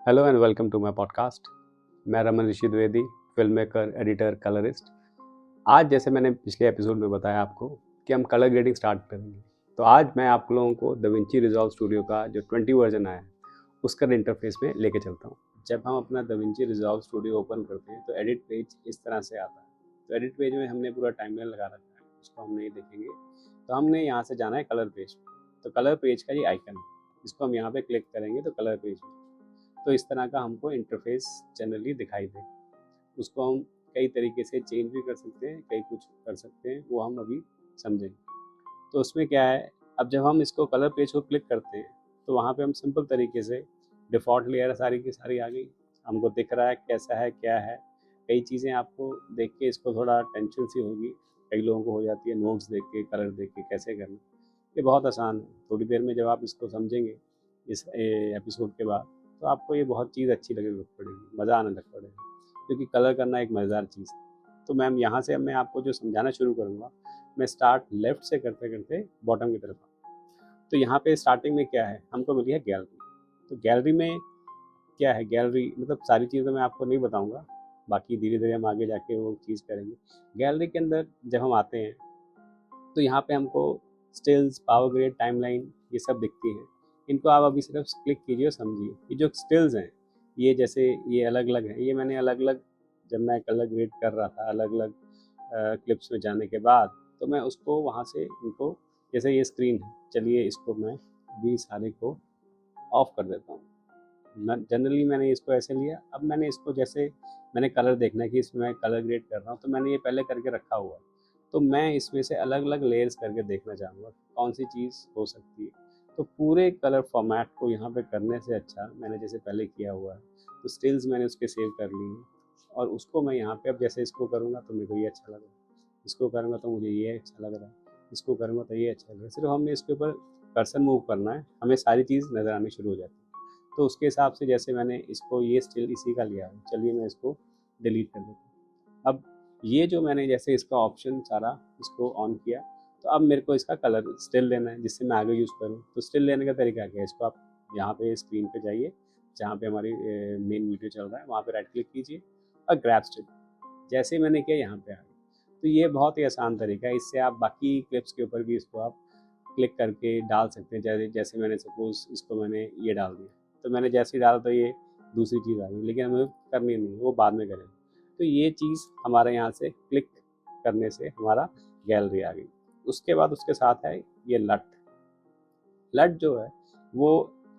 Hello and welcome to my podcast. मैं Raman Rishi Dwivedi, film maker, editor, colourist. आज जैसे मैंने पिछले एपिसोड में बताया आपको कि हम कलर ग्रेडिंग स्टार्ट करेंगे, तो आज मैं आप लोगों को दाविंची रिजॉल्व स्टूडियो का जो 20 वर्जन आया है उसका इंटरफेस में लेके चलता हूँ। जब हम अपना दाविंची रिजॉल्व स्टूडियो ओपन करते हैं तो एडिट पेज इस तरह से आता है। तो एडिट पेज में हमने पूरा टाइमलाइन लगा रखा है, उसको हम नहीं देखेंगे। तो हमने यहाँ से जाना है कलर पेज। तो कलर पेज का ये आइकन है, इसको हम यहाँ पे क्लिक करेंगे तो कलर पेज में तो इस तरह का हमको इंटरफेस जनरली दिखाई दे। उसको हम कई तरीके से चेंज भी कर सकते हैं, कई कुछ कर सकते हैं, वो हम अभी समझेंगे। तो उसमें क्या है, अब जब हम इसको कलर पेज को क्लिक करते हैं तो वहाँ पे हम सिंपल तरीके से डिफ़ॉल्ट लेयर सारी की सारी आ गई, हमको दिख रहा है कैसा है क्या है। कई चीज़ें आपको देख के इसको थोड़ा टेंशन सी होगी, कई लोगों को हो जाती है नोट्स देख के, कलर देख के कैसे करना। ये बहुत आसान है, थोड़ी देर में जब आप इसको समझेंगे इस एपिसोड के बाद तो आपको ये बहुत चीज़ अच्छी लगने लग पड़ेगी, मज़ा आने लग पड़ेगा, क्योंकि कलर करना एक मज़ेदार चीज़ है। तो मैम यहाँ से मैं आपको जो समझाना शुरू करूँगा, मैं स्टार्ट लेफ़्ट से करते करते बॉटम की तरफ आऊँ। तो यहाँ पे स्टार्टिंग में क्या है, हमको मिली है गैलरी। तो गैलरी में क्या है, गैलरी मतलब सारी चीज़ें मैं आपको नहीं बताऊँगा, बाकी धीरे धीरे हम आगे जाके वो चीज़ करेंगे। गैलरी के अंदर जब हम आते हैं तो यहाँ पे हमको स्टिल्स, पावर ग्रेड, टाइमलाइन ये सब दिखती हैं। इनको आप अभी सिर्फ क्लिक कीजिए और समझिए। ये जो स्टिल्स हैं, ये जैसे ये अलग अलग हैं, ये मैंने अलग अलग जब मैं कलर ग्रेड कर रहा था अलग अलग क्लिप्स में जाने के बाद, तो मैं उसको वहाँ से इनको, जैसे ये स्क्रीन है, चलिए इसको मैं भी सारे को ऑफ कर देता हूँ। जनरली मैंने इसको ऐसे लिया। अब मैंने इसको जैसे मैंने कलर देखना है कि इसमें मैं कलर ग्रेड कर रहा हूँ, तो मैंने ये पहले करके रखा हुआ है। तो मैं इसमें से अलग अलग लेयर्स करके देखना चाहूँगा कौन सी चीज़ हो सकती है। तो पूरे कलर फॉर्मेट को यहाँ पे करने से अच्छा मैंने जैसे पहले किया हुआ है, तो स्टिल्स मैंने उसके सेव कर ली हैं और उसको मैं यहाँ पे अब जैसे इसको करूँगा तो मेरे को ये अच्छा लग रहा है, इसको करूँगा तो मुझे ये अच्छा लग रहा है, इसको करूँगा तो ये अच्छा लग रहा है। सिर्फ हमने इसके ऊपर कर्सर मूव करना है, हमें सारी चीज़ नज़र आनी शुरू हो जाती है। तो उसके हिसाब से जैसे मैंने इसको ये स्टिल इसी का लिया है, चलिए मैं इसको डिलीट कर देता हूँ। अब ये जो मैंने जैसे इसका ऑप्शन सारा इसको ऑन किया, तो अब मेरे को इसका कलर स्टिल लेना है जिससे मैं आगे यूज़ करूँ। तो स्टिल लेने का तरीका क्या है, इसको आप यहाँ पे स्क्रीन पे जाइए, जहाँ पे हमारी मेन वीडियो चल रहा है वहाँ पे राइट क्लिक कीजिए और ग्रैब स्टिल। जैसे ही मैंने किया यहाँ पे आ गया। तो ये बहुत ही आसान तरीका है, इससे आप बाकी क्लिप्स के ऊपर भी इसको आप क्लिक करके डाल सकते हैं। जैसे जैसे मैंने सपोज़ इसको मैंने ये डाल दिया, तो मैंने जैसे ही डाला तो ये दूसरी चीज़ आ गई, लेकिन हमें करनी नहीं है, वो बाद में करें। तो ये चीज़ हमारे यहाँ से क्लिक करने से हमारा गैलरी आ गई। उसके बाद उसके साथ है ये लट। लट जो है वो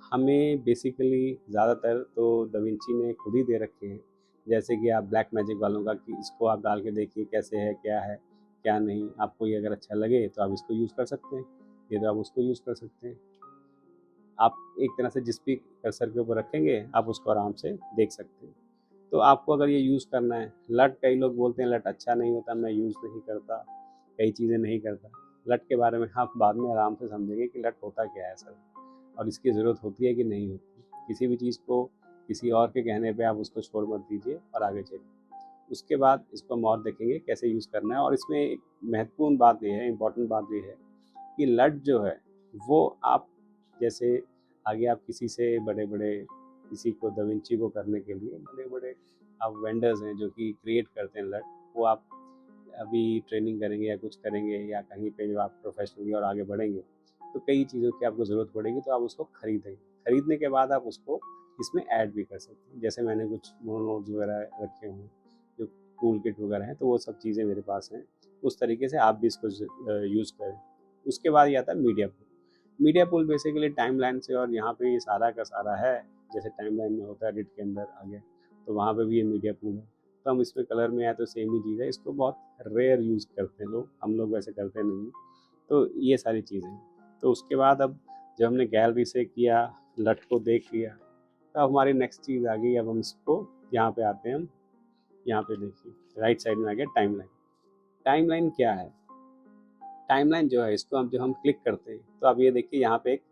हमें बेसिकली ज़्यादातर तो दाविंची ने खुद ही दे रखे हैं। जैसे कि आप ब्लैक मैजिक वालों का कि इसको आप डाल के देखिए कैसे है क्या नहीं। आपको ये अगर अच्छा लगे तो आप इसको यूज़ कर सकते हैं, ये तो आप उसको यूज़ कर सकते हैं। आप एक तरह से जिस भी कर्सर के ऊपर रखेंगे आप उसको आराम से देख सकते हैं। तो आपको अगर ये यूज़ करना है, लट कई लोग बोलते हैं लट अच्छा नहीं होता, मैं यूज़ नहीं करता, कई चीज़ें नहीं करता। लट के बारे में आप बाद में आराम से समझेंगे कि लट होता क्या है असल में और इसकी ज़रूरत होती है कि नहीं होती। किसी भी चीज़ को किसी और के कहने पे आप उसको छोड़ मत दीजिए और आगे चलिए। उसके बाद इसको हम और देखेंगे कैसे यूज़ करना है। और इसमें एक महत्वपूर्ण बात ये है, इम्पोर्टेंट बात ये है कि लट जो है वो आप जैसे आगे आप किसी से बड़े-बड़े किसी को दा विंची को करने के लिए बड़े-बड़े आप वेंडर्स हैं जो कि क्रिएट करते हैं लट, वो आप अभी ट्रेनिंग करेंगे या कुछ करेंगे या कहीं पे जो आप प्रोफेशनली और आगे बढ़ेंगे, तो कई चीज़ों की आपको ज़रूरत पड़ेगी, तो आप उसको खरीदेंगे। खरीदने के बाद आप उसको इसमें ऐड भी कर सकते हैं। जैसे मैंने कुछ मोनोट्स वगैरह रखे हुए हैं, जो टूल किट वगैरह हैं, तो वो सब चीज़ें मेरे पास हैं। उस तरीके से आप भी इसको यूज़ करें। उसके बाद ये आता है media pool. Media pool basically timeline से और यहाँ पे ये सारा का सारा है, जैसे टाइमलाइन में होता है एडिट के अंदर आ गया, तो वहाँ पे भी ये मीडिया पूल है। तो हम इसमें कलर में आए तो सेम ही चीज़ है, इसको बहुत रेयर यूज़ करते हैं लोग, हम लोग वैसे करते नहीं। तो ये सारी चीज़ें हैं। तो उसके बाद अब जब हमने गैलरी से किया, लट को देख लिया, तो अब हमारी नेक्स्ट चीज़ आ गई। अब हम इसको यहाँ पे आते हैं, हम यहाँ पे देखिए राइट साइड में आ गया टाइमलाइन। टाइमलाइन क्या है? टाइमलाइन जो है इसको हम जब हम क्लिक करते हैं तो आप ये देखिए यहाँ पे एक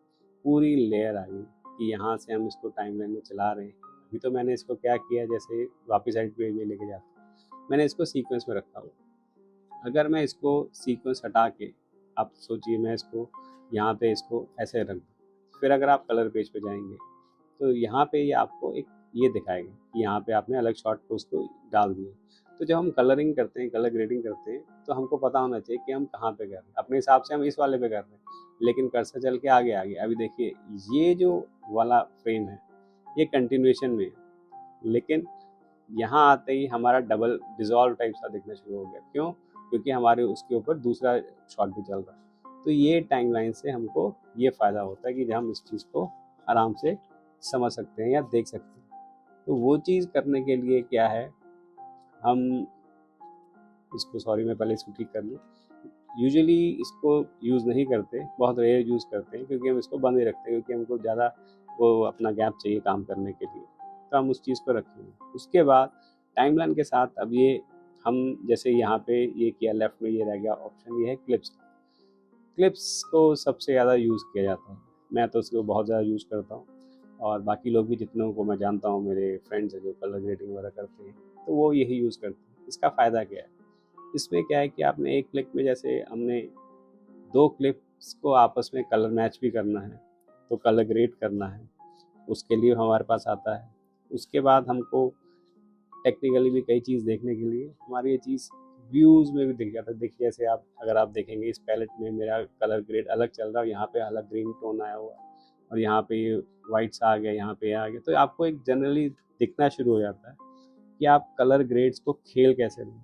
पूरी लेयर आ गई कि यहाँ से हम इसको टाइमलाइन में चला रहे हैं। अभी तो मैंने इसको क्या किया, जैसे वापस साइड पे में लेके जाता, मैंने इसको सीक्वेंस में रखा हुआ। अगर मैं इसको सीक्वेंस हटा के, आप सोचिए मैं इसको यहाँ पे इसको ऐसे रख दूँ, फिर अगर आप कलर पेज पे जाएंगे तो यहाँ पे ये आपको एक ये दिखाएगा कि यहाँ पे आपने अलग शॉट को उसको डाल दिया। तो जब हम कलरिंग करते हैं, कलर ग्रेडिंग करते हैं, तो हमको पता होना चाहिए कि हम कहाँ पे कर रहे हैं। अपने हिसाब से हम इस वाले पे कर रहे हैं, लेकिन कर्सर चल के आगे आ गया। अभी देखिए ये जो वाला फ्रेम है ये कंटिन्यूएशन में है, लेकिन यहाँ आते ही हमारा डबल डिजॉल्व टाइप सा दिखना शुरू हो गया। क्यों? क्योंकि हमारे उसके ऊपर दूसरा शॉट भी चल रहा है। तो ये टाइमलाइन से हमको ये फ़ायदा होता है कि हम इस चीज़ को आराम से समझ सकते हैं या देख सकते हैं। तो वो चीज़ करने के लिए क्या है, हम इसको, सॉरी मैं पहले इसको ठीक कर लूँ, यूजुअली इसको यूज़ नहीं करते, बहुत रेयर यूज़ करते हैं, क्योंकि हम इसको बंद ही रखते हैं, क्योंकि हमको ज़्यादा वो अपना गैप चाहिए काम करने के लिए, तो हम उस चीज़ को रखेंगे। उसके बाद टाइमलाइन के साथ अब ये हम जैसे यहाँ पे ये किया, लेफ्ट में ये रह गया ऑप्शन, ये है क्लिप्स। क्लिप्स को सबसे ज़्यादा यूज़ किया जाता है, मैं तो उसको बहुत ज़्यादा यूज़ करता हूँ, और बाकी लोग भी जितनों को मैं जानता हूँ, मेरे फ्रेंड्स हैं जो कलर ग्रेडिंग वगैरह करते हैं, तो वो यही यूज़ करते हैं। इसका फ़ायदा क्या है, इसमें क्या है कि आपने एक क्लिक में, जैसे हमने 2 क्लिप्स को आपस में कलर मैच भी करना है, तो कलर ग्रेड करना है, उसके लिए हमारे पास आता है। उसके बाद हमको टेक्निकली भी कई चीज़ देखने के लिए हमारी ये चीज़ व्यूज़ में भी दिख जाता है। देखिए जैसे आप, अगर आप देखेंगे इस पैलेट में मेरा कलर ग्रेड अलग चल रहा है, यहाँ पे अलग ग्रीन टोन आया हुआ है, और यहाँ पे ये वाइट सा आ गया, यहाँ पे आ गया, तो आपको एक जनरली दिखना शुरू हो जाता है कि आप कलर ग्रेड्स को खेल कैसे लें,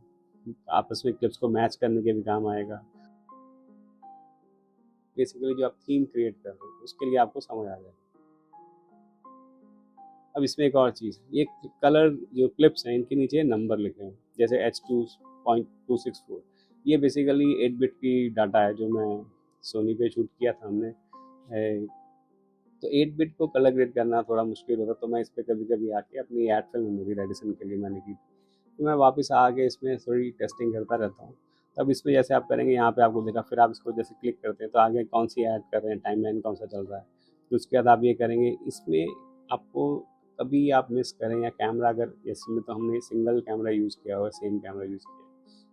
आपस में क्लिप्स को मैच करने के भी काम आएगा। बेसिकली जो आप थीम क्रिएट कर रहे हो उसके लिए आपको समझ आ जाएगा। अब इसमें एक और चीज़, ये कलर जो क्लिप्स हैं इनके नीचे नंबर लिखे हैं, जैसे H2.264, ये बेसिकली 8 बिट की डाटा है जो मैं सोनी पे शूट किया था हमने। तो 8 बिट को कलर ग्रेड करना थोड़ा मुश्किल होता, तो मैं इस पर कभी कभी आके अपनी एड फिल्म मेरी रेडिसन के लिए मैंने की, तो मैं वापस आके इसमें थोड़ी टेस्टिंग करता रहता हूँ। तब इसमें जैसे आप करेंगे, यहाँ पे आपको देखा, फिर आप इसको जैसे क्लिक करते हैं तो आगे कौन सी ऐड कर रहे हैं, टाइमलाइन कौन सा चल रहा है, तो उसके बाद आप ये करेंगे। इसमें आपको कभी आप मिस करें, या कैमरा अगर, इसमें तो हमने सिंगल कैमरा यूज़ किया हुआ, सेम कैमरा यूज़ किया,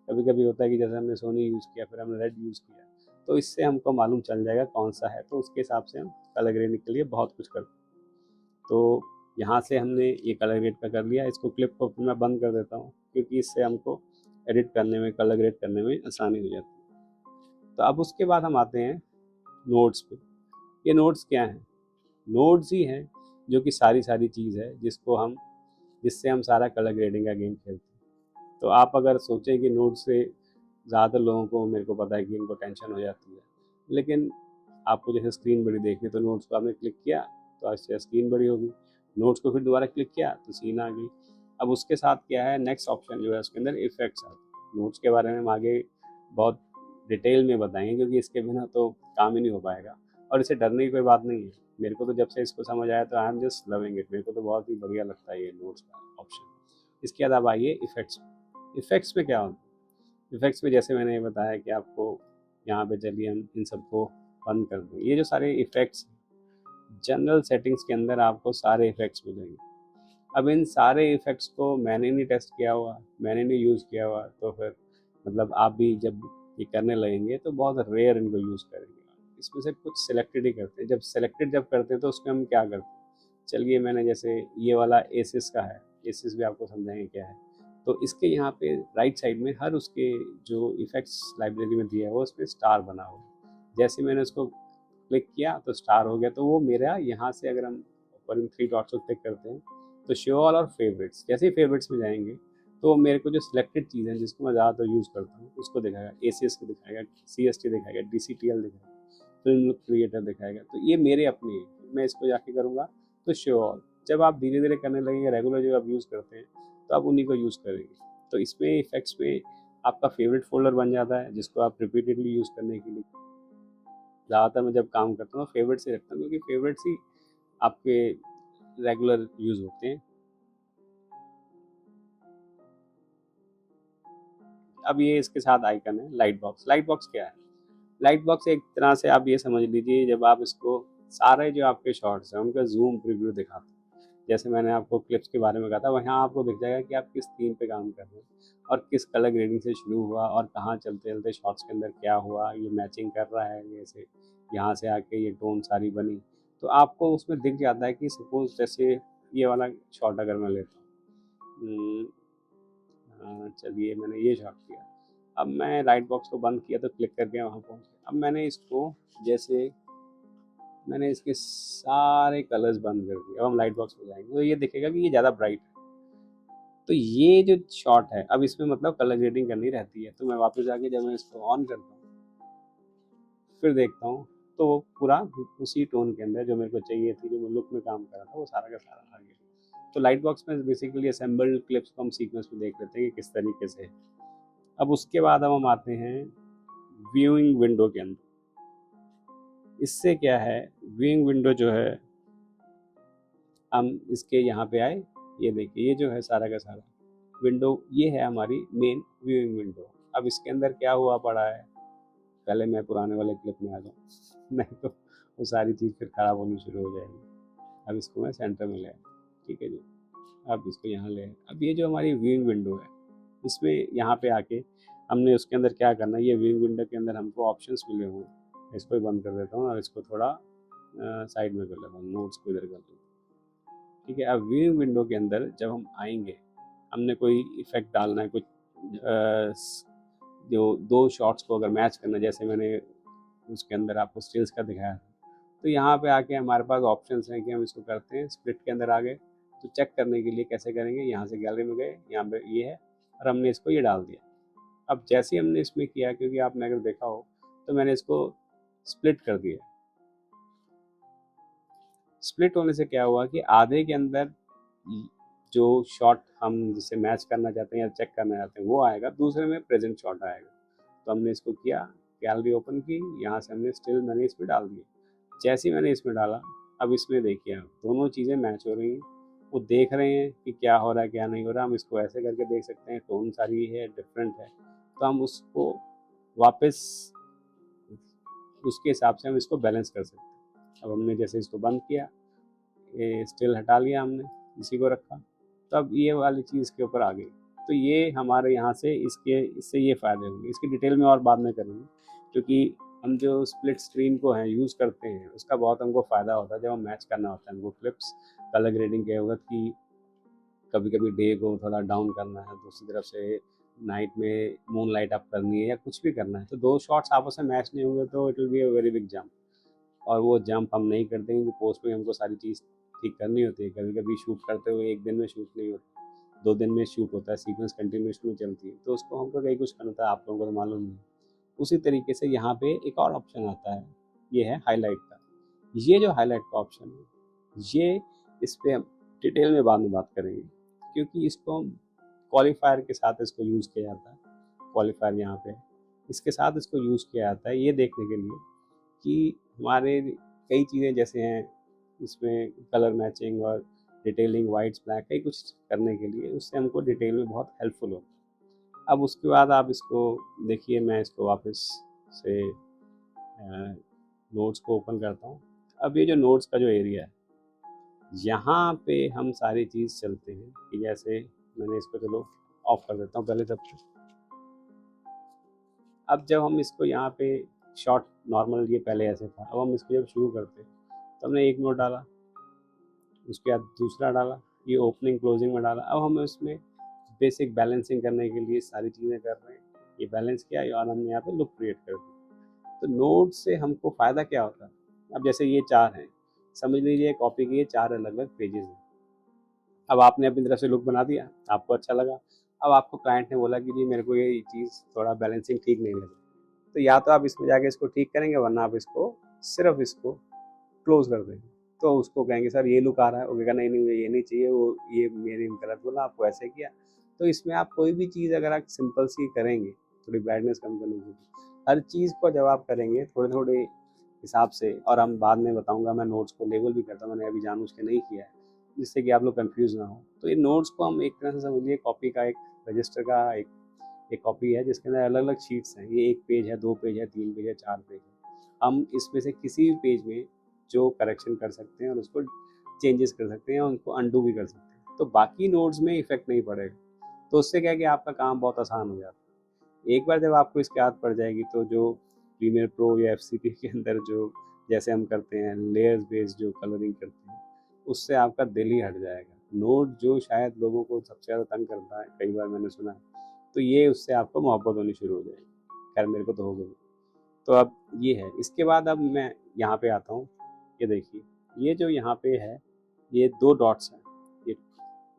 कभी कभी होता है कि जैसे हमने सोनी यूज़ किया, फिर हमने रेड यूज़ किया, तो इससे हमको मालूम चल जाएगा कौन सा है, तो उसके हिसाब से हम कलर ग्रेडिंग के लिए बहुत कुछ करते हैं। तो यहाँ से हमने ये कलर ग्रेड का कर लिया, इसको क्लिप को मैं बंद कर देता हूँ, क्योंकि इससे हमको एडिट करने में, कलर ग्रेड करने में आसानी हो जाती है। तो अब उसके बाद हम आते हैं नोट्स पे। ये नोट्स क्या हैं? नोट्स ही हैं जो कि सारी सारी चीज़ है जिससे हम सारा कलर ग्रेडिंग का गेम खेलते हैं। तो आप अगर सोचें कि नोट्स से ज़्यादातर लोगों को, मेरे को पता है कि इनको टेंशन हो जाती है, लेकिन आपको जैसे स्क्रीन बड़ी देखनी, तो नोट्स को आपने क्लिक किया तो इससे स्क्रीन बड़ी होगी, नोट्स को फिर दोबारा क्लिक किया तो सीन आ गई। अब उसके साथ क्या है, नेक्स्ट ऑप्शन जो है उसके अंदर इफेक्ट्स आते हैं। नोट्स के बारे में हम आगे बहुत डिटेल में बताएंगे, क्योंकि इसके बिना तो काम ही नहीं हो पाएगा, और इसे डरने की कोई बात नहीं है। मेरे को तो जब से इसको समझ आया तो I am just loving it, मेरे को तो बहुत ही बढ़िया लगता है ये नोट्स का ऑप्शन। इसके बाद अब आइए इफेक्ट्स। इफेक्ट्स में क्या होता है, इफेक्ट्स में जैसे मैंने बताया कि आपको यहाँ पे, चलिए हम इन सबको बंद कर दें। ये जो सारे इफेक्ट्स, जनरल सेटिंग्स के अंदर आपको सारे इफेक्ट्स मिलेंगे। अब इन सारे इफेक्ट्स को मैंने नहीं टेस्ट किया हुआ, मैंने नहीं यूज़ किया हुआ, तो फिर मतलब आप भी जब ये करने लगेंगे तो बहुत रेयर इनको यूज़ करेंगे। इसमें से कुछ सिलेक्टेड ही करते हैं। जब करते हैं तो उसमें हम क्या करते हैं, चलिए मैंने जैसे ये वाला एसिस का है, एसिस भी आपको समझाएंगे क्या है। तो इसके यहाँ पे राइट साइड में हर उसके जो इफेक्ट्स लाइब्रेरी में दिया है वो उसमें स्टार बना हुआ है। जैसे मैंने उसको क्लिक किया तो स्टार हो गया, तो वो मेरा यहाँ से, अगर हम ऊपर इन 3 डॉट्स को क्लिक करते हैं तो शो ऑल और फेवरेट्स, जैसे ही फेवरेट्स में जाएंगे तो मेरे को जो सिलेक्टेड चीज़ है जिसको मैं ज़्यादातर यूज़ करता हूँ उसको दिखाएगा, ACS को दिखाएगा, CST दिखाएगा, DCTL दिखाएगा, फिल्म क्रिएटर दिखाएगा। तो ये मेरे अपने हैं, मैं इसको जाके करूँगा तो शो ऑल। जब आप धीरे धीरे करने लगेंगे, रेगुलर जो आप यूज़ करते हैं तो आप उन्हीं को यूज़ करेंगे। तो इसमें इफेक्ट्स में आपका फेवरेट फोल्डर बन जाता है, जिसको आप रिपीटेडली यूज़ करने के लिए, ज़्यादातर मैं जब काम करता हूँ फेवरेट से रखता हूँ, क्योंकि फेवरेट्स ही आपके रेगुलर यूज़ होते हैं। अब ये इसके साथ आइकन है लाइट बॉक्स। लाइट बॉक्स क्या है? लाइट बॉक्स एक तरह से आप ये समझ लीजिए, जब आप इसको, सारे जो आपके शॉट्स हैं उनका जूम प्रीव्यू दिखाता है। जैसे मैंने आपको क्लिप्स के बारे में कहा था, वहाँ आपको दिख जाएगा कि आप किस थीम पे काम कर रहे हैं, और किस कलर ग्रेडिंग से शुरू हुआ, और कहाँ चलते चलते शॉट्स के अंदर क्या हुआ, ये मैचिंग कर रहा है, जैसे यहाँ से आके ये टोन सारी बनी। तो आपको उसमें दिख जाता है कि सपोज जैसे ये वाला शॉट अगर मैं लेता हूँ, चलिए मैंने ये शॉट किया, अब मैं लाइट बॉक्स को बंद किया तो क्लिक करके वहाँ पहुँच गया। अब मैंने इसको जैसे मैंने इसके सारे कलर्स बंद कर दिए, अब हम लाइट बॉक्स पे जाएंगे तो ये दिखेगा कि ये ज़्यादा ब्राइट है। तो ये जो शॉट है, अब इसमें मतलब कलर ग्रेडिंग करनी रहती है। तो मैं वापस आके जब मैं इसको ऑन करता हूँ फिर देखता हूँ तो वो पूरा उसी टोन के अंदर जो मेरे को चाहिए थी, जो मैं लुक में काम कर रहा था, वो सारा का सारा आ गया। तो लाइट बॉक्स में बेसिकली असेंबल्ड क्लिप्स को हम सीक्वेंस में देख लेते हैं कि किस तरीके से है। अब उसके बाद अब हम आते हैं व्यूइंग विंडो के अंदर। इससे क्या है, व्यूइंग विंडो जो है, हम इसके यहाँ पे आए, ये देखिए ये जो है सारा का सारा विंडो, ये है हमारी मेन व्यूइंग विंडो। अब इसके अंदर क्या हुआ पड़ा है, पहले मैं पुराने वाले क्लिप में आ जाऊँ नहीं तो वो सारी चीज़ फिर ख़राब होनी शुरू हो जाएगी। अब इसको मैं सेंटर में ले आया, ठीक है जी। अब इसको यहाँ ले आए। अब ये जो हमारी व्यूइंग विंडो है, इसमें यहाँ पे आके हमने उसके अंदर क्या करना है, ये व्यूइंग विंडो के अंदर हमको ऑप्शंस मिले हुए, इसको ही बंद कर देता हूँ और इसको थोड़ा साइड में कर लेता हूँ, नोट्स को इधर कर लेता हूँ, ठीक है। अब व्यूइंग विंडो के अंदर जब हम आएंगे, हमने कोई इफेक्ट डालना है, कुछ जो दो शॉट्स को अगर मैच करना, जैसे मैंने उसके अंदर आपको स्टिल्स का दिखाया था, तो यहाँ पे आके हमारे पास ऑप्शंस हैं कि हम इसको करते हैं स्प्लिट के अंदर आ गए। तो चेक करने के लिए कैसे करेंगे, यहाँ से गैलरी में गए, यहाँ पे ये है और हमने इसको ये डाल दिया। अब जैसे ही हमने इसमें किया, क्योंकि आपने अगर देखा हो तो मैंने इसको स्प्लिट कर दिया। स्प्लिट होने से क्या हुआ कि आधे के अंदर जो शॉट हम जिसे मैच करना चाहते हैं या चेक करना चाहते हैं वो आएगा, दूसरे में प्रेजेंट शॉट आएगा। तो हमने इसको किया, गैलरी ओपन की, यहाँ से हमने स्टिल मैंने इसमें डाल दिया। जैसे ही मैंने इसमें डाला, अब इसमें देखिए आप दोनों चीज़ें मैच हो रही हैं, वो देख रहे हैं कि क्या हो रहा है क्या नहीं हो रहा। हम इसको ऐसे करके देख सकते हैं, टोन सारी है डिफरेंट है, तो हम उसको वापस उसके हिसाब से हम इसको बैलेंस कर सकते हैं। अब हमने जैसे इसको बंद किया, ये स्टिल हटा लिया हमने, इसी को रखा, तब ये वाली चीज़ इसके ऊपर आ गई। तो ये हमारे यहाँ से इससे ये फ़ायदे होंगे। इसकी डिटेल में और बाद में करेंगे, क्योंकि हम जो स्प्लिट स्क्रीन को हैं यूज़ करते हैं, उसका बहुत हमको फ़ायदा होता है जब हम मैच करना होता है हमको क्लिप्स कलर ग्रेडिंग के वक्त कि कभी कभी डे को थोड़ा डाउन करना है, दूसरी तरफ से नाइट में मून लाइट अप करनी है या कुछ भी करना है, तो दो शॉट्स आपस में मैच नहीं होंगे तो it will be a very big jump. और वो जंप हम नहीं करते हैं क्योंकि पोस्ट में हमको सारी चीज़ ठीक करनी होती है। कभी कभी शूट करते हुए एक दिन में शूट नहीं होता, 2 दिन में शूट होता है, सीक्वेंस कंटिन्यूशन में चलती है, तो उसको हमको कहीं कुछ करना होता है, आप लोगों को तो मालूम नहीं। उसी तरीके से यहाँ पे एक और ऑप्शन आता है, ये है हाईलाइट का। ये जो हाईलाइट का ऑप्शन है, ये इस पर हम डिटेल में बाद में बात करेंगे, क्योंकि इसको हम क्वालिफायर के साथ इसको यूज़ किया जाता है। क्वालिफायर यहाँ पे इसके साथ इसको यूज़ किया जाता है ये देखने के लिए कि हमारे कई चीज़ें जैसे हैं इसमें कलर मैचिंग और डिटेलिंग, वाइट्स ब्लैक, कई कुछ करने के लिए उससे हमको डिटेल में बहुत हेल्पफुल होता है। अब उसके बाद आप इसको देखिए, मैं इसको वापस से नोट्स को ओपन करता हूँ। अब ये जो नोट्स का जो एरिया है, यहाँ पे हम सारी चीज़ चलते हैं कि जैसे मैंने इसको चलो ऑफ कर देता हूँ पहले सब कुछ। अब जब हम इसको यहाँ पे शॉर्ट नॉर्मल, ये पहले ऐसे था, अब हम इसको जब शुरू करते हैं तो हमने एक नोट डाला, उसके बाद दूसरा डाला, ये ओपनिंग क्लोजिंग में डाला। अब हम इसमें बेसिक बैलेंसिंग करने के लिए सारी चीज़ें कर रहे हैं, ये बैलेंस किया और हमने यहाँ पे लुक क्रिएट कर दी। तो नोट से हमको फ़ायदा क्या होता है, अब जैसे ये 4 हैं, समझ लीजिए कॉपी के ये 4 अलग अलग पेजेस हैं। अब आपने अपनी तरफ से लुक बना दिया, आपको अच्छा लगा। अब आपको क्लाइंट ने बोला कि जी मेरे को ये चीज़ थोड़ा बैलेंसिंग ठीक नहीं लगी, तो या तो आप इसमें जाके इसको ठीक करेंगे, वरना आप इसको सिर्फ इसको क्लोज कर देंगे। तो उसको कहेंगे सर ये लुक आ रहा है, वो कहेगा नहीं नहीं मुझे ये नहीं चाहिए, वो ये मेरी गलत बोला, आपको ऐसे किया। तो इसमें आप कोई भी चीज़ अगर आप सिंपल सी करेंगे, थोड़ी ब्राइटनेस कम करने के लिए, हर चीज़ को जब आप करेंगे थोड़े थोड़े हिसाब से, और हम बाद में बताऊंगा, मैं नोट्स को लेबल भी करता हूँ, मैंने अभी जानबूझ के नहीं किया है जिससे कि आप लोग कंफ्यूज ना हो। तो ये नोट्स को हम एक तरह से समझिए कॉपी का, एक रजिस्टर का एक कॉपी है जिसके अंदर अलग अलग शीट्स हैं। ये 1 पेज है, 2 पेज है, 3 पेज है, 4 पेज है। हम इसमें से किसी भी पेज में जो करेक्शन कर सकते हैं और उसको चेंजेस कर सकते हैं और उनको अंडू भी कर सकते हैं, तो बाकी नोट्स में इफेक्ट नहीं पड़ेगा। तो उससे क्या है कि आपका काम बहुत आसान हो जाता है। एक बार जब आपको इसकी आदत पड़ जाएगी तो जो प्रीमियर प्रो या एफ के अंदर जो जैसे हम करते हैं लेयर्स बेस्ड जो कलरिंग करते हैं, उससे आपका दिल ही हट जाएगा। नोट जो शायद लोगों को सबसे ज़्यादा तंग करता है, कई बार मैंने सुना है, तो ये उससे आपको मोहब्बत होनी शुरू हो जाएगी। खैर मेरे को तो हो गई। तो अब ये है। इसके बाद अब मैं यहाँ पे आता हूँ। ये देखिए, ये जो यहाँ पे है, ये 2 डॉट्स हैं। ये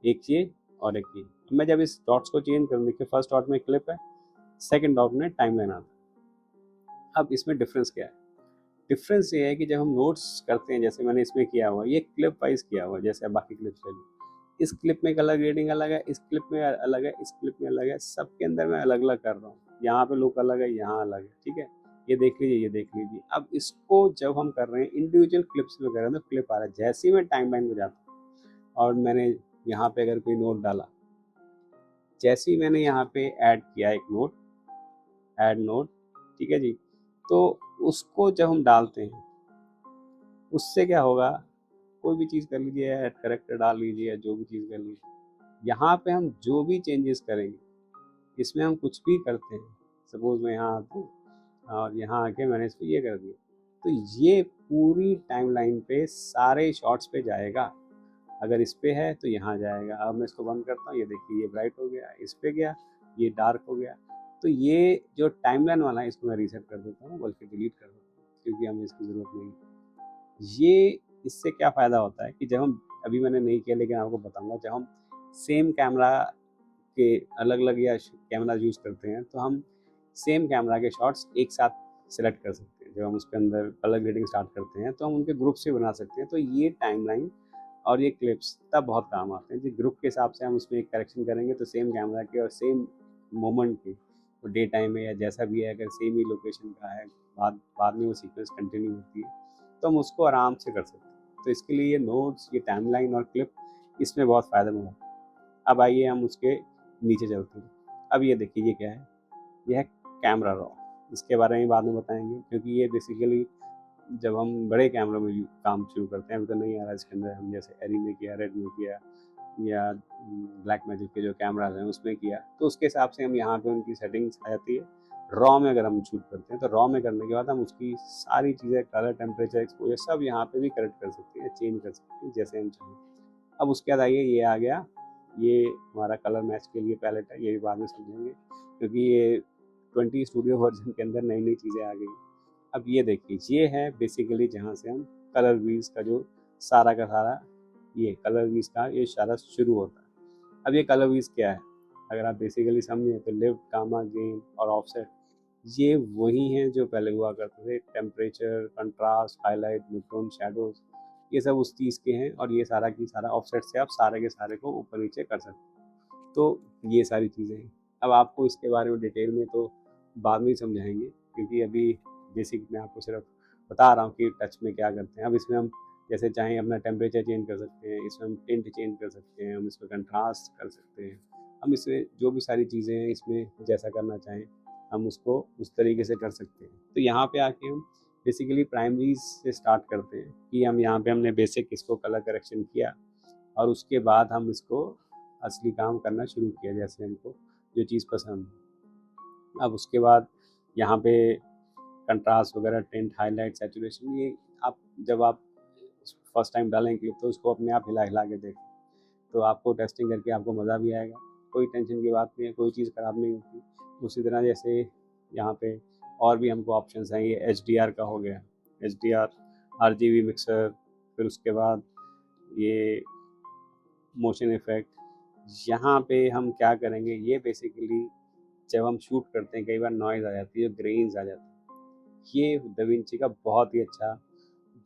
एक ये और एक ये। तो मैं जब इस डॉट्स को चेंज करूँ, देखिए फर्स्ट डॉट में क्लिप है, सेकंड डॉट में टाइमलाइन आता है। अब इसमें डिफरेंस क्या है? डिफरेंस ये है कि जब हम नोट्स करते हैं, जैसे मैंने इसमें किया हुआ, ये क्लिप वाइज किया हुआ है, जैसे बाकी क्लिप्स ले लो। इस क्लिप में कलर ग्रेडिंग अलग है, इस क्लिप में अलग है, इस क्लिप में अलग है, सबके अंदर मैं अलग अलग कर रहा हूँ। यहाँ पे लुक अलग है, यहाँ अलग है, ठीक है। ये देख लीजिए, ये देख लीजिए। अब इसको जब हम कर रहे हैं इंडिविजुअल क्लिप्स में कर रहे हैं, तो क्लिप आ रहा है। जैसे ही मैं टाइमलाइन में जाता हूँ और मैंने यहाँ पे अगर कोई नोट डाला, जैसे ही मैंने यहाँ पे ऐड किया एक नोट, ऐड नोट, ठीक है जी, तो उसको जब हम डालते हैं, उससे क्या होगा, कोई भी चीज़ कर लीजिए, ऐड करेक्टर डाल लीजिए, जो भी चीज़ कर लीजिए, यहाँ पे हम जो भी चेंजेस करेंगे, इसमें हम कुछ भी करते हैं, सपोज मैं यहाँ आता हूँ और यहाँ आके मैंने इसको ये कर दिया, तो ये पूरी टाइमलाइन पे सारे शॉट्स पे जाएगा। अगर इस पे है तो यहाँ जाएगा। अब मैं इसको बंद करता हूँ, ये देखिए ये ब्राइट हो गया, इस पे गया, ये डार्क हो गया। तो ये जो टाइमलाइन वाला है, इसको मैं रीसेट कर देता हूँ, बल्कि डिलीट कर देता हूँ, क्योंकि हमें इसकी ज़रूरत नहीं है। ये इससे क्या फ़ायदा होता है कि जब हम, अभी मैंने नहीं किया लेकिन आपको बताऊँगा, जब हम सेम कैमरा के अलग अलग या कैमरा यूज़ करते हैं, तो हम सेम कैमरा के शॉट्स एक साथ सेलेक्ट कर सकते हैं। जब हम उसके अंदर कलर ग्रेडिंग स्टार्ट करते हैं, तो हम उनके ग्रुप से बना सकते हैं। तो ये टाइमलाइन और ये क्लिप्स तब बहुत काम आते हैं, जो ग्रुप के हिसाब से हम उसमें एक करेक्शन करेंगे, तो सेम कैमरा के और सेम मोमेंट के, तो डे टाइम में या जैसा भी है, अगर सेम ही लोकेशन का है, बाद में वो सीक्वेंस कंटिन्यू होती है, तो हम उसको आराम से कर सकते हैं। तो इसके लिए ये नोट्स, ये टाइमलाइन और क्लिप, इसमें बहुत फ़ायदेमंद है। अब आइए हम उसके नीचे चलते हैं। अब ये देखिए, ये क्या है? ये है कैमरा रॉ। इसके बारे में बाद में बताएंगे, क्योंकि ये बेसिकली जब हम बड़े कैमरों में काम शुरू करते हैं, अभी तो नहीं आ रहा इसके अंदर, हम जैसे एरी में किया, रेड में किया, या ब्लैक मैजिक के जो कैमराज हैं उसमें किया, तो उसके हिसाब से हम यहाँ पे उनकी सेटिंग्स आ जाती है। रॉ में अगर हम शूट करते हैं, तो रॉ में करने के बाद हम उसकी सारी चीज़ें, कलर, टेम्परेचर, एक्सपोजर, सब यहाँ पे भी करेक्ट कर सकते हैं, चेंज कर सकते हैं जैसे हम चाहें। अब उसके बाद आइए, ये आ गया, ये हमारा कलर मैच के लिए पैलेट है, ये भी बाद में समझेंगे, क्योंकि ये 20 स्टूडियो वर्जन के अंदर नई नई चीज़ें आ गई। अब ये देखिए, ये है बेसिकली जहाँ से हम कलर व्हील्स का जो सारा का सारा, ये कलर व्हील्स का ये सारा शुरू होता है। अब ये कलर व्हील्स क्या है, अगर आप बेसिकली समझें, तो लिफ्ट, गामा, गेन और ऑफसेट, ये वही हैं जो पहले हुआ करते थे। टेम्परेचर, कंट्रास्ट, हाईलाइट, मिडटोन, शैडोज, ये सब उस चीज़ के हैं, और ये सारा की सारा ऑफसेट से आप सारे के सारे को ऊपर नीचे कर सकते हैं। तो ये सारी चीज़ें हैं। अब आपको इसके बारे में डिटेल में तो बाद में ही समझाएंगे, क्योंकि अभी बेसिक मैं आपको सिर्फ बता रहा हूँ कि टच में क्या करते हैं। अब इसमें हम जैसे चाहें अपना टेम्परेचर चेंज कर सकते हैं, इसमें हम टिंट चेंज कर सकते हैं, हम इसमें कंट्रास्ट कर सकते हैं, हम इसमें जो भी सारी चीज़ें हैं, इसमें जैसा करना चाहें हम उसको उस तरीके से कर सकते हैं। तो यहाँ पे आके हम बेसिकली प्राइमरीज से स्टार्ट करते हैं, कि हम यहाँ पे हमने बेसिक इसको कलर करेक्शन किया, और उसके बाद हम इसको असली काम करना शुरू किया, जैसे हमको जो चीज़ पसंद। अब उसके बाद यहाँ पे कंट्रास्ट वगैरह, टिंट, हाईलाइट, सैचुरेशन, ये आप जब आप फर्स्ट टाइम डालेंगे क्लिप, तो उसको अपने आप हिला हिला के देखें, तो आपको टेस्टिंग करके आपको मज़ा भी आएगा। कोई टेंशन की बात नहीं है, कोई चीज़ ख़राब नहीं होती। उसी तरह जैसे यहाँ पे और भी हमको ऑप्शंस हैं, ये HDR का हो गया, HDR, RGB मिक्सर, फिर उसके बाद ये मोशन इफेक्ट। यहाँ पे हम क्या करेंगे, ये बेसिकली जब हम शूट करते हैं, कई बार नॉइज़ आ जाती है, ग्रेन्स आ जाते हैं। ये दाविंची का बहुत ही अच्छा,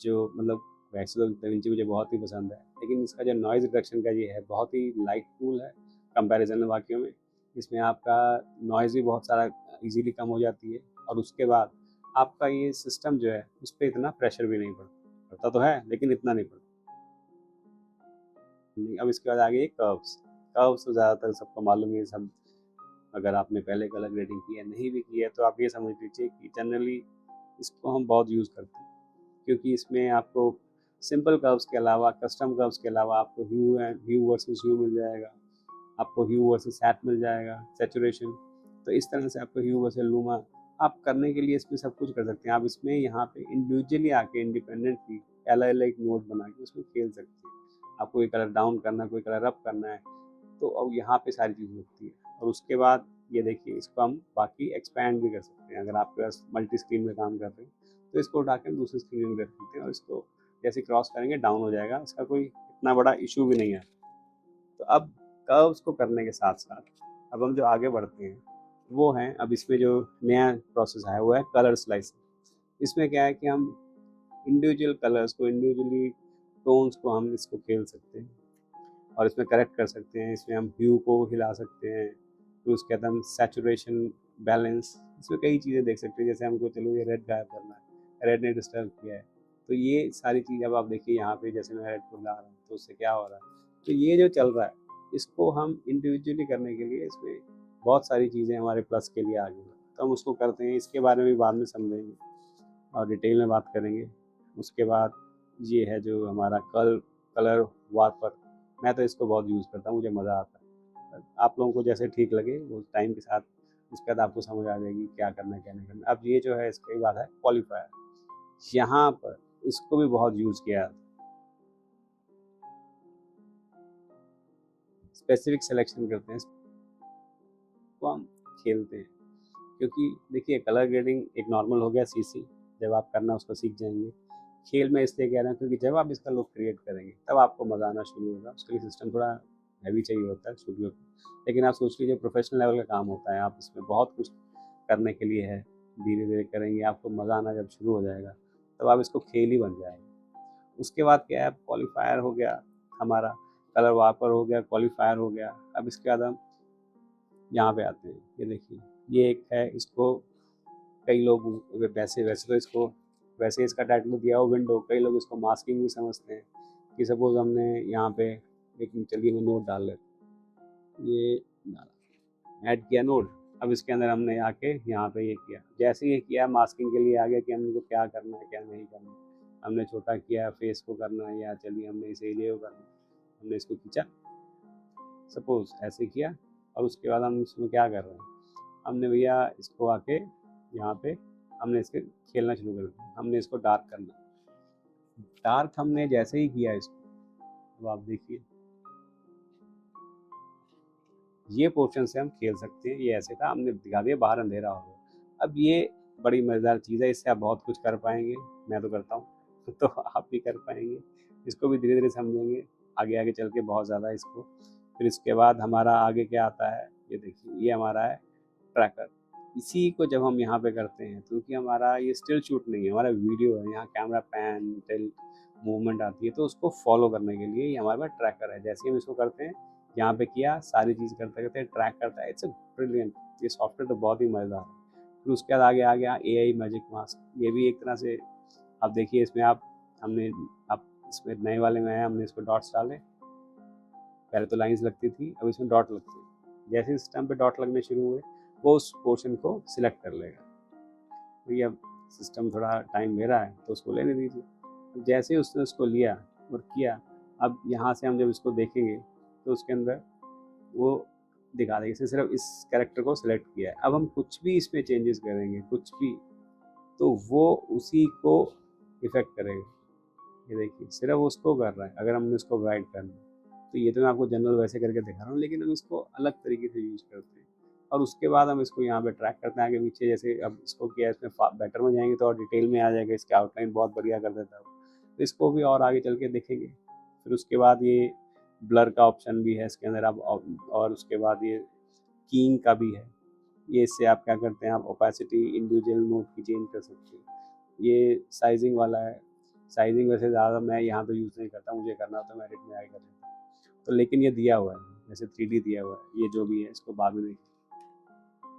जो मतलब वैसे तो दाविंची मुझे बहुत ही पसंद है, लेकिन इसका जो नॉइज़ रिडक्शन का ये है, बहुत ही लाइट टूल है कंपैरिजन में बाकियों में। इसमें आपका नॉइज़ भी बहुत सारा इजीली कम हो जाती है, और उसके बाद आपका ये सिस्टम जो है, उस पर इतना प्रेशर भी नहीं पड़ता तो है, लेकिन इतना नहीं पड़ता। अब इसके बाद आ गई कर्व्स। कर्व्स तो ज़्यादातर सबको मालूम है, सब अगर आपने पहले कलर ग्रेडिंग की है, नहीं भी की है, तो आप ये समझ लीजिए कि जनरली इसको हम बहुत यूज़ करते हैं, क्योंकि इसमें आपको सिंपल कर्व्स के अलावा, कस्टम कर्व्स के अलावा, आपको ह्यू वर्सेस ह्यू मिल जाएगा, आपको ह्यू वर्सेस सैट मिल जाएगा, सैचुरेशन। तो इस तरह से आपको ह्यू वर्सेस लूमा आप करने के लिए इसमें सब कुछ कर सकते हैं। आप इसमें यहाँ पे इंडिविजुअली आके इंडिपेंडेंटली अलग अलग नोट बना के उसमें खेल सकते हैं। आपको कोई कलर डाउन करना है, कोई कलर अप करना है, तो अब यहाँ पे सारी चीज़ होती है। और उसके बाद ये देखिए, इसको हम बाकी एक्सपैंड भी कर सकते हैं। अगर आपके पास मल्टी स्क्रीन में काम कर रहे हैं तो इसको उठा के हम दूसरी स्क्रीन में रख सकते हैं और इसको जैसे क्रॉस करेंगे डाउन हो जाएगा, इसका कोई इतना बड़ा इशू भी नहीं है। तो अब कर्व्स को करने के साथ साथ अब हम जो आगे बढ़ते हैं वो हैं, अब इसमें जो नया प्रोसेस है वो है कलर स्लाइसिंग। इसमें क्या है कि हम इंडिविजुअल कलर्स को, इंडिविजुअली टोन्स को हम इसको खेल सकते हैं और इसमें करेक्ट कर सकते हैं। इसमें हम ह्यू को हिला सकते हैं, फिर उसके बाद हम सैचुरेशन, बैलेंस, इसमें कई चीज़ें देख सकते हैं। जैसे हमको चलो ये रेड गायब करना है, रेड ने डिस्टर्ब किया है, तो ये सारी चीज़ अब आप देखिए यहाँ पे जैसे मैं रेड को हिला रहा हूँ तो उससे क्या हो रहा है। तो ये जो चल रहा है इसको हम इंडिविजुअली करने के लिए इसमें बहुत सारी चीज़ें हमारे प्लस के लिए आ गई, तो हम उसको करते हैं। इसके बारे में बाद में समझेंगे और डिटेल में बात करेंगे। उसके बाद ये है जो हमारा कलर वार्पर, मैं तो इसको बहुत यूज़ करता हूँ, मुझे मज़ा आता है। आप लोगों को जैसे ठीक लगे वो टाइम के साथ उसके बाद आपको समझ आ जाएगी क्या करना है क्या नहीं करना। अब ये जो है इसकी बात है क्वालिफायर, यहाँ पर इसको भी बहुत यूज़ किया जाता है। स्पेसिफिक सिलेक्शन करते हैं, इसको हम खेलते हैं, क्योंकि देखिए कलर ग्रेडिंग एक नॉर्मल हो गया सीसी, जब आप करना उसको सीख जाएंगे। खेल में इसलिए कह रहा हूँ क्योंकि जब आप इसका लुक क्रिएट करेंगे तब आपको मज़ा आना शुरू होगा। उसके लिए सिस्टम थोड़ा हैवी चाहिए होता है शुरू में, लेकिन आप सोच लीजिए प्रोफेशनल लेवल का काम होता है, आप इसमें बहुत कुछ करने के लिए है। धीरे धीरे करेंगे, आपको मज़ा आना जब शुरू हो जाएगा तब आप इसको खेल ही बन जाएगा। उसके बाद क्या है, क्वालिफायर हो गया हमारा, कलर वापर हो गया, क्वालिफायर हो गया। अब इसके बाद हम यहाँ पे आते हैं, ये देखिए ये एक है, इसको कई लोग वैसे वैसे तो इसको वैसे इसका टाइटल दिया हो विंडो, कई लोग इसको मास्किंग भी समझते हैं कि सपोज हमने यहाँ पे एक, चलिए मैं नोट डाल लेता, ये ऐड किया नोट। अब इसके अंदर हमने आके यहाँ पे ये किया, जैसे ये किया मास्किंग के लिए आ गया कि हमको क्या करना है क्या नहीं करना। हमने छोटा किया फेस को करना है, या चलिए हमने इसे लिए करना है, हमने इसको खींचा सपोज ऐसे किया, और उसके बाद हम इसमें क्या कर रहे हैं, हमने भैया इसको आके यहाँ पे हमने इसके खेलना शुरू कर दिया। हमने इसको डार्क करना, डार्क हमने जैसे ही किया इसको, अब आप देखिए ये पोर्शन से हम खेल सकते हैं। ये ऐसे था, हमने दिखा दिया बाहर अंधेरा हो गया। अब ये बड़ी मज़ेदार चीज़ है, इससे आप बहुत कुछ कर पाएंगे, मैं तो करता हूँ तो आप भी कर पाएंगे। इसको भी धीरे धीरे समझेंगे आगे आगे चल के बहुत ज़्यादा इसको। फिर इसके बाद हमारा आगे क्या आता है, ये देखिए ये हमारा है ट्रैकर। इसी को जब हम यहाँ पे करते हैं, क्योंकि हमारा ये स्टिल शूट नहीं है, हमारा वीडियो है, यहाँ कैमरा पैन टिल्ट मूवमेंट आती है, तो उसको फॉलो करने के लिए ये हमारे पास ट्रैकर है। जैसे हम इसको करते हैं, यहाँ पे किया, सारी चीज़ करते करते ट्रैक करता है। इट्स ब्रिलियंट, ये सॉफ्टवेयर तो बहुत ही मज़ेदार है। फिर उसके बाद आगे आ गया AI मैजिक मास्क, ये भी एक तरह से आप देखिए इसमें आप इसमें नए वाले में है, हमने इसको डॉट्स डाले, पहले तो लाइंस लगती थी, अब इसमें डॉट लगती है। जैसे सिस्टम पे डॉट लगने शुरू हुए वो उस पोर्शन को सिलेक्ट कर लेगा। तो ये अब सिस्टम थोड़ा टाइम ले रहा है तो उसको लेने दीजिए। जैसे ही उसने उसको लिया और किया, अब यहाँ से हम जब इसको देखेंगे तो उसके अंदर वो दिखा देगा, इसने सिर्फ इस कैरेक्टर को सिलेक्ट किया है। अब हम कुछ भी इसमें चेंजेस करेंगे, कुछ भी, तो वो उसी को इफेक्ट करेगा। ये देखिए सिर्फ उसको कर रहा है। अगर हमने इसको ब्राइट करना, तो ये तो मैं आपको जनरल वैसे करके दिखा रहा हूँ, लेकिन हम इसको अलग तरीके से यूज करते हैं। और उसके बाद हम इसको यहाँ पे ट्रैक करते हैं आगे पीछे। जैसे अब इसको किया, इसमें बेटर में जाएंगे तो और डिटेल में आ जाएगा, इसके आउटलाइन बहुत बढ़िया कर देता है, तो इसको भी और आगे चल के देखेंगे। फिर उसके बाद ये ब्लर का ऑप्शन भी है इसके अंदर आप, और उसके बाद ये कीइंग का भी है। ये इससे आप क्या करते हैं, आप ओपेसिटी इंडिविजुअल मोड की चेंज कर सकते हैं। ये साइजिंग वाला है, साइजिंग वैसे ज़्यादा मैं यहाँ तो यूज़ नहीं करता, मुझे करना होता है मैं एडिट में आगे कर लेता हूँ। तो लेकिन ये दिया हुआ है, जैसे 3D दिया हुआ है, ये जो भी है इसको बाद में देखिए।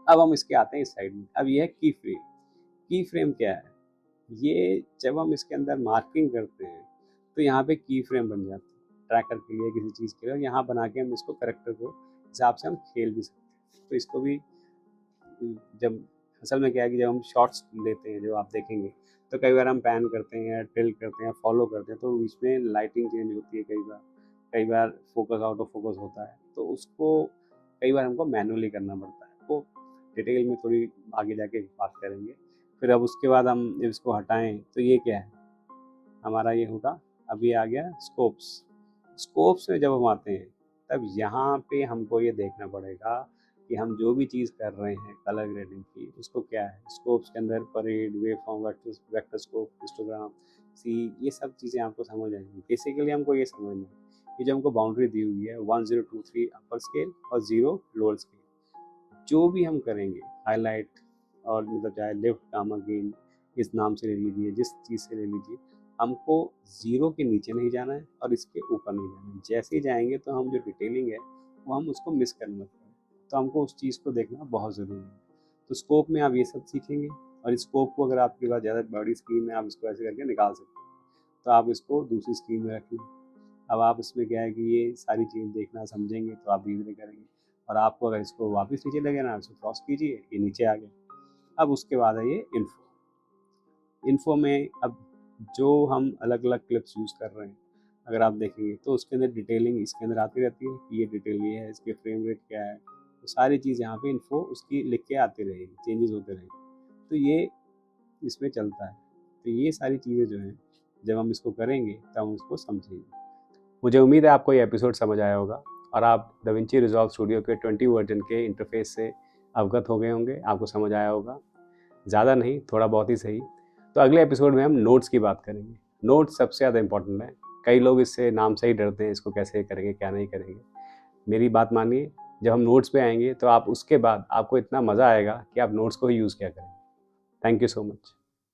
अब हम इसके आते हैं इस साइड में। अब ये है की फ्रेम। की फ्रेम क्या है, ये जब हम इसके अंदर मार्किंग करते हैं तो यहाँ पे की फ्रेम बन जाता है ट्रैकर के लिए, किसी चीज़ के लिए। यहाँ बना के हम इसको करेक्टर को हिसाब से हम खेल भी सकते हैं। तो इसको भी जब असल में क्या है कि जब हम शॉट्स लेते हैं, जो आप देखेंगे, तो कई बार हम पैन करते हैं, टिल्ट करते हैं, फॉलो करते हैं, तो इसमें लाइटिंग चेंज होती है कई बार फोकस आउट ऑफ फोकस होता है, तो उसको कई बार हमको मैनुअली करना पड़ता है। वो डिटेल में थोड़ी आगे जाके बात करेंगे। फिर अब उसके बाद हम जब इसको हटाएं तो ये क्या है, हमारा ये होगा। अब ये आ गया स्कोप्स। स्कोप्स में जब हम आते हैं तब यहाँ पे हमको ये देखना पड़ेगा कि हम जो भी चीज़ कर रहे हैं कलर ग्रेडिंग की उसको क्या है। स्कोप्स के अंदर parade, waveform, vector scope, histogram, सी, ये सब चीज़ें आपको समझ आएंगी। बेसिकली हमको ये समझना है कि जो हमको बाउंड्री दी हुई है 1023 अपर स्केल और 0 लोअर स्केल, जो भी हम करेंगे हाईलाइट और मतलब चाहे लिफ्ट, गामा, गेन, इस नाम से ले लीजिए, जिस चीज़ से ले लीजिए, हमको 0 के नीचे नहीं जाना है और इसके ऊपर नहीं जाना है। जैसे ही जाएंगे तो हम जो डिटेलिंग है वो हम उसको मिस करने लगते हैं, तो हमको उस चीज़ को देखना बहुत ज़रूरी है। तो स्कोप में आप ये सब सीखेंगे और इस स्कोप को अगर आपके पास ज़्यादा बड़ी स्क्रीन है आप इसको ऐसे करके निकाल सकते हैं, तो आप इसको दूसरी स्क्रीन में रख लें। अब आप इसमें क्या है कि ये सारी चीज़ें देखना समझेंगे तो आप धीरे धीरे करेंगे। और आपको अगर इसको वापस नीचे लगे ना, इसको क्रॉस कीजिए, ये नीचे आ गया। अब उसके बाद है ये इन्फो में अब जो हम अलग अलग क्लिप्स यूज़ कर रहे हैं अगर आप देखेंगे तो उसके अंदर डिटेलिंग इसके अंदर आती रहती है कि ये डिटेल ये है, इसके फ्रेम रेट क्या है, तो सारी चीज़ यहाँ पे इन्फो उसकी लिख के आती रहेगी, चेंजेस होते रहेंगे, तो ये इसमें चलता है। तो ये सारी चीज़ें जो हैं जब हम इसको करेंगे तब हम इसको समझेंगे। मुझे उम्मीद है आपको ये एपिसोड समझ आया होगा और आप दाविंची रिजॉल्व स्टूडियो के 20 वर्जन के इंटरफेस से अवगत हो गए होंगे, आपको समझ आया होगा, ज़्यादा नहीं थोड़ा बहुत ही सही। तो अगले एपिसोड में हम नोट्स की बात करेंगे। नोट्स सबसे ज़्यादा इंपॉर्टेंट है। कई लोग इससे नाम से ही डरते हैं, इसको कैसे करेंगे क्या नहीं करेंगे। मेरी बात मानिए, जब हम नोट्स पे आएंगे तो आप उसके बाद आपको इतना मज़ा आएगा कि आप नोट्स को ही यूज़ किया करेंगे। Thank you so much.